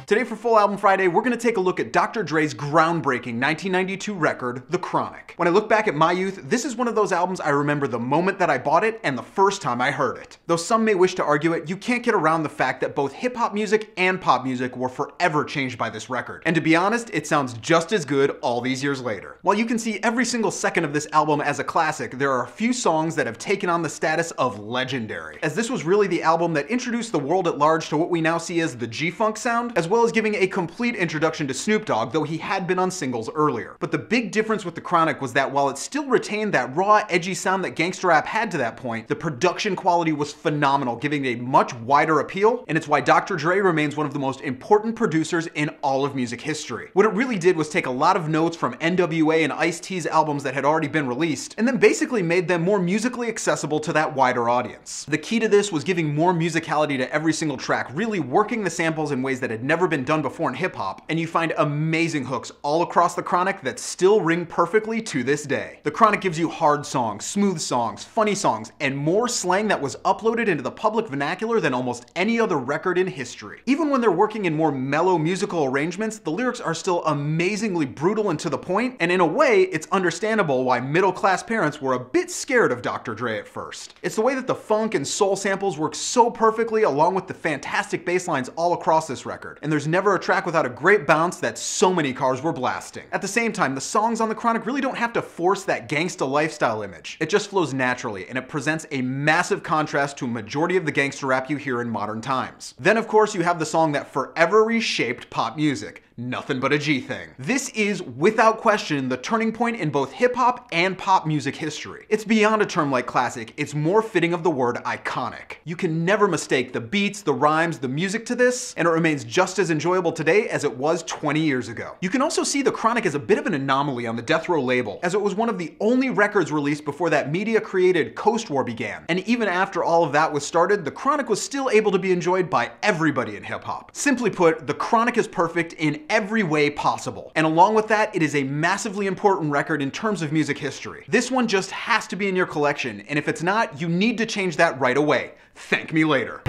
Today for Full Album Friday, we're going to take a look at Dr. Dre's groundbreaking 1992 record, The Chronic. When I look back at my youth, this is one of those albums I remember the moment that I bought it and the first time I heard it. Though some may wish to argue it, you can't get around the fact that both hip-hop music and pop music were forever changed by this record. And to be honest, it sounds just as good all these years later. While you can see every single second of this album as a classic, there are a few songs that have taken on the status of legendary, as this was really the album that introduced the world at large to what we now see as the G-Funk sound, as well as giving a complete introduction to Snoop Dogg, though he had been on singles earlier. But the big difference with The Chronic was that while it still retained that raw, edgy sound that gangsta rap had to that point, the production quality was phenomenal, giving it a much wider appeal, and it's why Dr. Dre remains one of the most important producers in all of music history. What it really did was take a lot of notes from NWA and Ice-T's albums that had already been released, and then basically made them more musically accessible to that wider audience. The key to this was giving more musicality to every single track, really working the samples in ways that had never been done before in hip-hop, and you find amazing hooks all across The Chronic that still ring perfectly to this day. The Chronic gives you hard songs, smooth songs, funny songs, and more slang that was uploaded into the public vernacular than almost any other record in history. Even when they're working in more mellow musical arrangements, the lyrics are still amazingly brutal and to the point, and in a way, it's understandable why middle-class parents were a bit scared of Dr. Dre at first. It's the way that the funk and soul samples work so perfectly along with the fantastic bass lines all across this record, and there's never a track without a great bounce that so many cars were blasting. At the same time, the songs on The Chronic really don't have to force that gangsta lifestyle image. It just flows naturally, and it presents a massive contrast to a majority of the gangsta rap you hear in modern times. Then of course you have the song that forever reshaped pop music, Nothing But a G Thing. This is, without question, the turning point in both hip-hop and pop music history. It's beyond a term like classic, it's more fitting of the word iconic. You can never mistake the beats, the rhymes, the music to this, and it remains just as enjoyable today as it was 20 years ago. You can also see The Chronic as a bit of an anomaly on the Death Row label, as it was one of the only records released before that media-created Coast War began. And even after all of that was started, The Chronic was still able to be enjoyed by everybody in hip-hop. Simply put, The Chronic is perfect in every way possible. And along with that, it is a massively important record in terms of music history. This one just has to be in your collection, and if it's not, you need to change that right away. Thank me later.